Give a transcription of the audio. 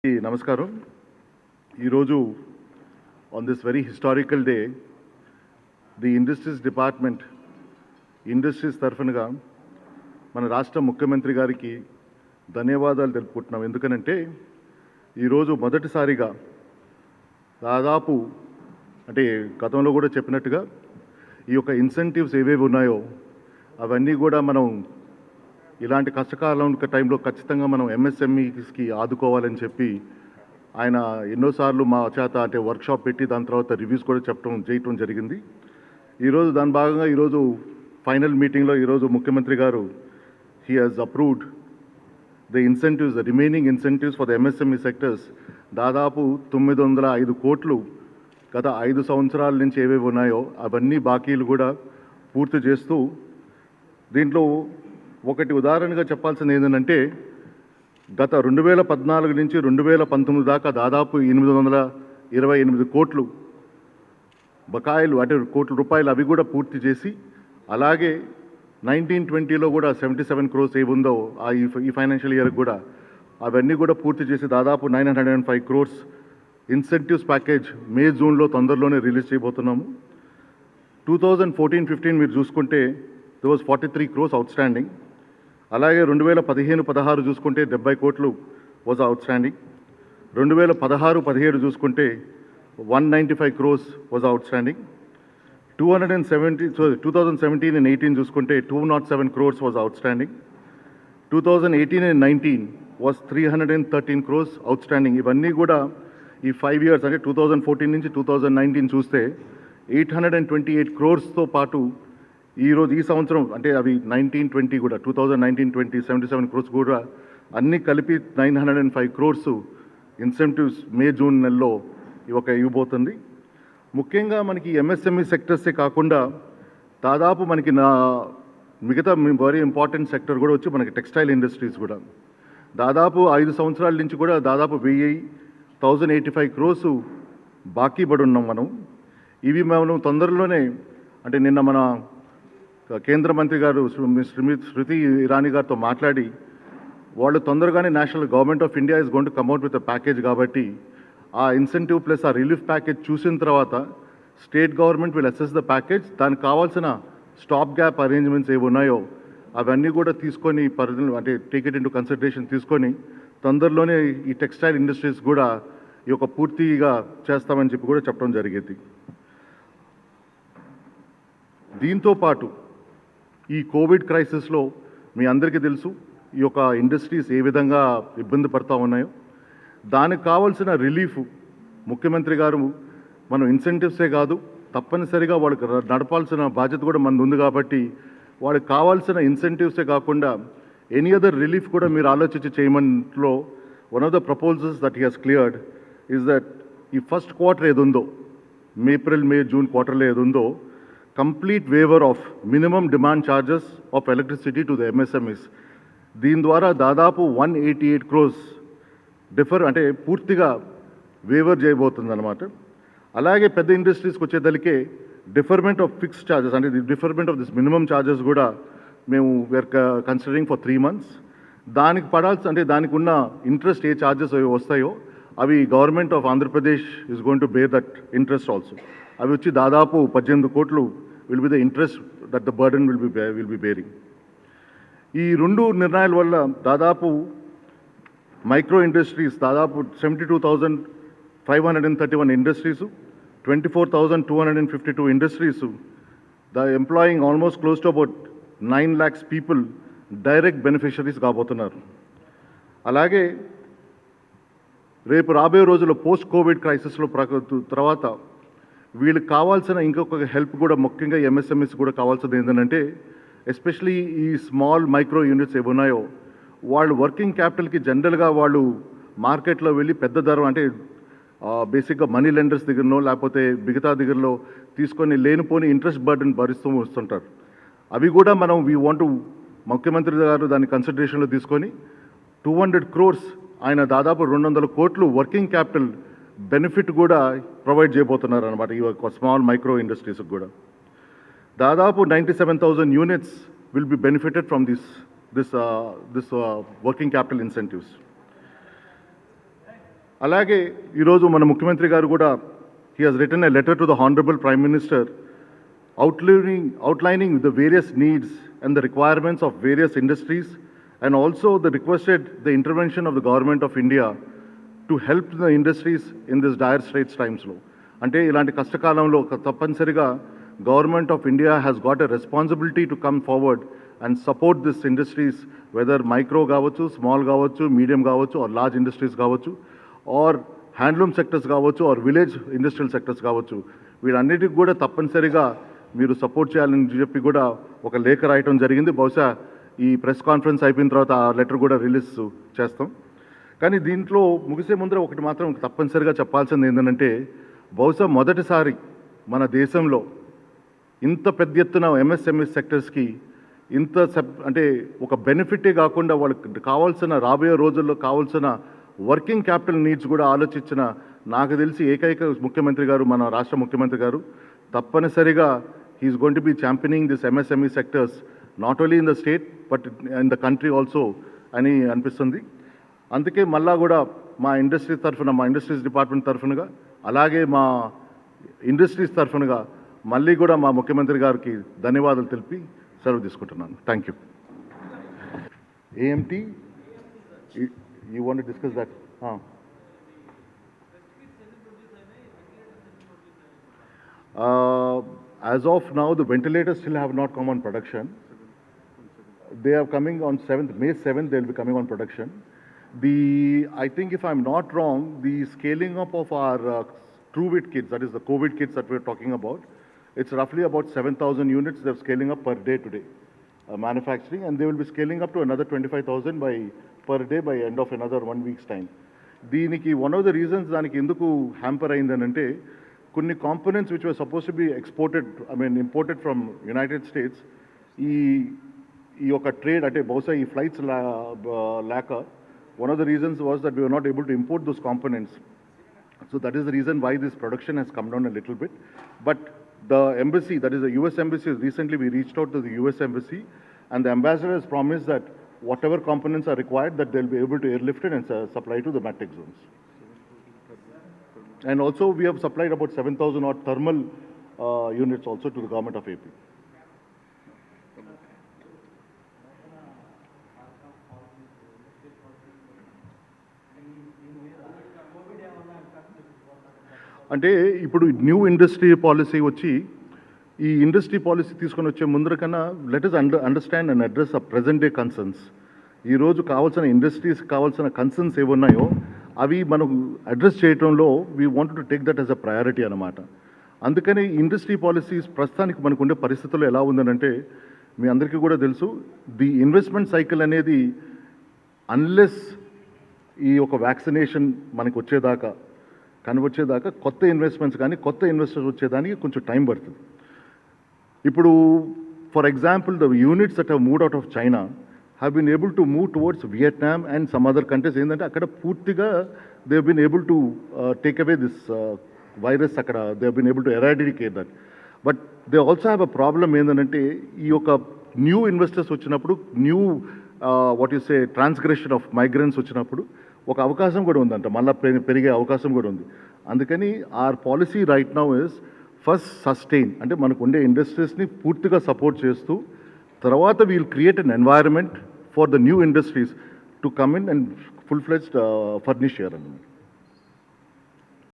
నమస్కారం. ఈరోజు on this very historical day the industries department industries తరఫునగా మన రాష్ట్ర ముఖ్యమంత్రి గారికి ధన్యవాదాలు తెలుపుకుంటున్నాం. ఎందుకనంటే ఈరోజు మొదటిసారిగా దాదాపు అంటే గతంలో కూడా చెప్పినట్టుగా ఈ యొక్క ఇన్సెంటివ్స్ ఏవేవి ఉన్నాయో అవన్నీ కూడా మనం ఇలాంటి కష్టకాలం టైంలో ఖచ్చితంగా మనం ఎంఎస్ఎంఈస్కి ఆదుకోవాలని చెప్పి ఆయన ఎన్నోసార్లు మా చేత అంటే వర్క్షాప్ పెట్టి దాని తర్వాత రివ్యూస్ కూడా చేయటం జరిగింది. ఈరోజు దాని భాగంగా ఈరోజు ఫైనల్ మీటింగ్లో ఈరోజు ముఖ్యమంత్రి గారు he has approved the incentives the remaining incentives for the MSME sectors దాదాపు 905 కోట్లు గత 5 సంవత్సరాల నుంచి ఏవేవి ఉన్నాయో అవన్నీ బాకీలు కూడా పూర్తి చేస్తూ దీంట్లో ఒకటి ఉదాహరణగా చెప్పాల్సింది ఏంటంటే గత 2014 నుంచి 2019 దాకా దాదాపు 828 కోట్లు బకాయిలు అంటే కోట్ల రూపాయలు అవి కూడా పూర్తి చేసి అలాగే 1920లో కూడా 77 క్రోర్స్ ఏముందో ఈ ఫైనాన్షియల్ ఇయర్ కూడా అవన్నీ కూడా పూర్తి చేసి దాదాపు 905 క్రోర్స్ ఇన్సెంటివ్స్ ప్యాకేజ్ జూన్లో తొందరలోనే రిలీజ్ చేయబోతున్నాము. 2014-15 మీరు చూసుకుంటే there was 43 crores అవుట్స్టాండింగ్. అలాగే 2015-16 చూసుకుంటే 70 కోట్లు వాజ్ అవుట్స్టాండింగ్. 2016-17 చూసుకుంటే 195 crores వాజ్ అవుట్స్టాండింగ్. 2017 and 18 చూసుకుంటే 207 crores was outstanding. 2018 and 19 was 313 crores outstanding. ఇవన్నీ కూడా ఈ 5 years అంటే 2014 నుంచి 2019 చూస్తే 828 క్రోర్స్తో పాటు ఈరోజు ఈ సంవత్సరం అంటే అవి 19-20 కూడా 2019-20 77 క్రోర్స్ కూడా అన్నీ కలిపి 905 క్రోర్స్ ఇన్సెంటివ్స్ జూన్ నెలలో ఇవ్వబోతుంది. ముఖ్యంగా మనకి ఎంఎస్ఎంఈ సెక్టర్సే కాకుండా దాదాపు మనకి మిగతా వెరీ ఇంపార్టెంట్ సెక్టర్ కూడా వచ్చి మనకి టెక్స్టైల్ ఇండస్ట్రీస్ కూడా దాదాపు 5 సంవత్సరాల నుంచి కూడా దాదాపు 1,085 క్రోర్స్ బాకీ పడి ఉన్నాం మనం. ఇవి మనం తొందరలోనే అంటే నిన్న మన కేంద్ర మంత్రి గారు స్మృతి ఇరానీ గారితో మాట్లాడి వాళ్ళు తొందరగానే national government of India is going to come out with package కాబట్టి ఆ ఇన్సెంటివ్ ప్లస్ ఆ రిలీఫ్ ప్యాకేజ్ చూసిన తర్వాత state government will assess the package. దానికి కావాల్సిన స్టాప్ గ్యాప్ అరేంజ్మెంట్స్ ఏవి ఉన్నాయో అవన్నీ కూడా తీసుకొని అంటే టేక్ ఇట్ ఇంటూ కన్సిడరేషన్ తీసుకొని తొందరలోనే ఈ టెక్స్టైల్ ఇండస్ట్రీస్ కూడా ఈ యొక్క పూర్తిగా చేస్తామని చెప్పి కూడా చెప్పడం జరిగింది. దీంతో పాటు ఈ కోవిడ్ క్రైసిస్లో మీ అందరికీ తెలుసు ఈ యొక్క ఇండస్ట్రీస్ ఏ విధంగా ఇబ్బంది పడుతూ ఉన్నాయో దానికి కావాల్సిన రిలీఫ్ ముఖ్యమంత్రి గారు మనం ఇన్సెంటివ్సే కాదు తప్పనిసరిగా వాళ్ళకి నడపాల్సిన బాధ్యత కూడా మనది ఉంది కాబట్టి వాళ్ళకి కావాల్సిన ఇన్సెంటివ్సే కాకుండా ఎనీ అదర్ రిలీఫ్ కూడా మీరు ఆలోచించి చేయమనిలో one of the proposals that he has cleared is that ఈ ఫస్ట్ క్వార్టర్ ఏది ఉందో ఏప్రిల్ మే జూన్ క్వార్టర్లో ఏది ఉందో complete waiver of minimum demand charges of electricity to the MSMEs దీని ద్వారా దాదాపు 188 క్రోర్స్ అంటే పూర్తిగా వేవర్ చేయబోతుంది అనమాట. అలాగే పెద్ద ఇండస్ట్రీస్కి వచ్చేదలికే డిఫర్మెంట్ ఆఫ్ ఫిక్స్డ్ ఛార్జెస్ అంటే deferment of this minimum charges కూడా మేము వీఆర్ కన్సిడరింగ్ ఫర్ 3 months. దానికి అంటే దానికి ఉన్న ఇంట్రెస్ట్ ఏ ఛార్జెస్ వస్తాయో అవి government of Andhra Pradesh is going to bear that interest also. అవి వచ్చి దాదాపు 18 కోట్లు will be the interest that the burden will be bearing. ఈ 2 నిర్ణయాల వల్ల దాదాపు మైక్రో ఇండస్ట్రీస్ దాదాపు 72,531 industries 24,252 industries employing almost close to about 9 lakhs people direct beneficiaries కాబోతున్నారు. అలాగే రేపు రాబోయే రోజుల్లో పోస్ట్ కోవిడ్ క్రైసిస్లో తర్వాత వీళ్ళకి కావాల్సిన ఇంకొక హెల్ప్ కూడా ముఖ్యంగా ఎంఎస్ఎంఈస్ కూడా కావాల్సింది ఏంటంటే ఎస్పెషలీ ఈ స్మాల్ మైక్రో యూనిట్స్ ఏవి ఉన్నాయో వాళ్ళు వర్కింగ్ క్యాపిటల్కి జనరల్గా వాళ్ళు మార్కెట్లో వెళ్ళి పెద్ద ధర అంటే బేసిక్గా మనీ లెండర్స్ దగ్గరనో లేకపోతే మిగతా దగ్గరలో తీసుకొని లేనిపోని ఇంట్రెస్ట్ బర్డెన్ భరిస్తూ వస్తుంటారు. అవి కూడా మనం ముఖ్యమంత్రి గారు దాన్ని కన్సిడరేషన్లో తీసుకొని 200 crores ఆయన దాదాపు 200 కోట్లు వర్కింగ్ క్యాపిటల్ బెనిఫిట్ కూడా ప్రొవైడ్ చేయబోతున్నారు అనమాట ఈ స్మాల్ మైక్రో ఇండస్ట్రీస్కి కూడా. దాదాపు 97,000 units will be benefited from this working capital incentives. అలాగే ఈరోజు మన ముఖ్యమంత్రి గారు కూడా he has written a letter to the Honorable Prime Minister outlining the various needs and the requirements of various industries, and also the requested the intervention of the government of India to help the industries in this dire straits times లో. అంటే ఇలాంటి కష్టకాలంలో తప్పనిసరిగా government of India has got a responsibility to come forward and support this industries, whether micro కావచ్చు, small కావచ్చు, medium కావచ్చు, or large industries కావచ్చు, or handloom sectors కావచ్చు, ఆర్ విలేజ్ ఇండస్ట్రియల్ సెక్టర్స్ కావచ్చు. వీళ్ళన్నిటికి కూడా తప్పనిసరిగా మీరు సపోర్ట్ చేయాలని చెప్పి కూడా ఒక లేఖ రాయటం జరిగింది. బహుశా ఈ ప్రెస్ కాన్ఫరెన్స్ అయిపోయిన తర్వాత ఆ లెటర్ కూడా రిలీజ్ చేస్తాం. కానీ దీంట్లో ముగిసే ముందర ఒకటి మాత్రం తప్పనిసరిగా చెప్పాల్సింది ఏంటంటే, బహుశా మొదటిసారి మన దేశంలో ఇంత పెద్ద ఎత్తున ఎంఎస్ఎంఈ సెక్టర్స్కి ఇంత అంటే ఒక బెనిఫిటే కాకుండా వాళ్ళకి కావాల్సిన రాబోయే రోజుల్లో కావాల్సిన వర్కింగ్ క్యాపిటల్ నీడ్స్ కూడా ఆలోచించిన నాకు తెలిసి ఏకైక ముఖ్యమంత్రి గారు మన రాష్ట్ర ముఖ్యమంత్రి గారు. తప్పనిసరిగా he is going to be championing this MSME sectors not only in the state but in the country also అని అనిపిస్తుంది. అందుకే మళ్ళా కూడా మా ఇండస్ట్రీ తరఫున, మా ఇండస్ట్రీస్ డిపార్ట్మెంట్ తరఫునగా, అలాగే మా ఇండస్ట్రీస్ తరఫునగా మళ్ళీ కూడా మా ముఖ్యమంత్రి గారికి ధన్యవాదాలు తెలిపి సెలవు తీసుకుంటున్నాను. Thank you. AMT you want to discuss that? As of now, the ventilators still have not come on production. They are coming on 7th, May 7th, they will be coming on production. I think if I'm not wrong, the scaling up of our TrueVit kits, that is the COVID kits that we're talking about, it's roughly about 7,000 units they're scaling up per day today, manufacturing, and they will be scaling up to another 25,000 per day by end of another 1 week's time. దీనికి one of the reasons దానికి ఎందుకు hamper అయిందనంటే, కొన్ని components which were suppose to be imported from United states, ఈ యొక్క trade అంటే బహుశా ఈ flights లేక one of the reasons was that we were not able to import those components. So that is the reason why this production has come down a little bit. But the embassy, that is the US embassy, recently we reached out to the US embassy, and the ambassador has promised that whatever components are required, that they'll be able to airlift it and supply to the MATEC zones. And also we have supplied about 7,000 odd thermal units also to the government of AP. అంటే ఇప్పుడు new industry policy వచ్చి, ఈ industry policy తీసుకొని వచ్చే ముందర కన్నా let us understand and address the present day concerns. ఈరోజు కావాల్సిన ఇండస్ట్రీస్ కావాల్సిన కన్సర్న్స్ ఏమున్నాయో అవి మనం అడ్రస్ చేయడంలో we want to take that as a priority అనమాట. అందుకని ఇండస్ట్రీ పాలసీస్ ప్రస్తుతానికి మనకు ఉండే పరిస్థితుల్లో ఎలా ఉందనంటే, మీ అందరికీ కూడా తెలుసు, ది ఇన్వెస్ట్మెంట్ సైకిల్ అనేది అన్లెస్ ఈ ఒక వ్యాక్సినేషన్ మనకు వచ్చేదాకా కొత్త ఇన్వెస్ట్మెంట్స్ కానీ కొత్త ఇన్వెస్టర్స్ వచ్చేదానికి కొంచెం టైం పడుతుంది. ఇప్పుడు for example the units that have moved out of China have been able to move towards Vietnam and some other countries. ఏంటంటే అక్కడ పూర్తిగా they have been able to take away this virus, అక్కడ they have been able to eradicate that. But they also have a problem ఏంటంటే, ఈ యొక్క new investors వచ్చినప్పుడు, new what you say transgression of migrants వచ్చినప్పుడు ఒక అవకాశం కూడా ఉందంట, మళ్ళీ పెరిగే అవకాశం కూడా ఉంది. అందుకని our policy right now is first sustain, అంటే మనకు ఉండే ఇండస్ట్రీస్ని పూర్తిగా సపోర్ట్ చేస్తూ, తర్వాత we'll create an environment for the new industries to come in and full fledged furnish చేయాలన్నమాట.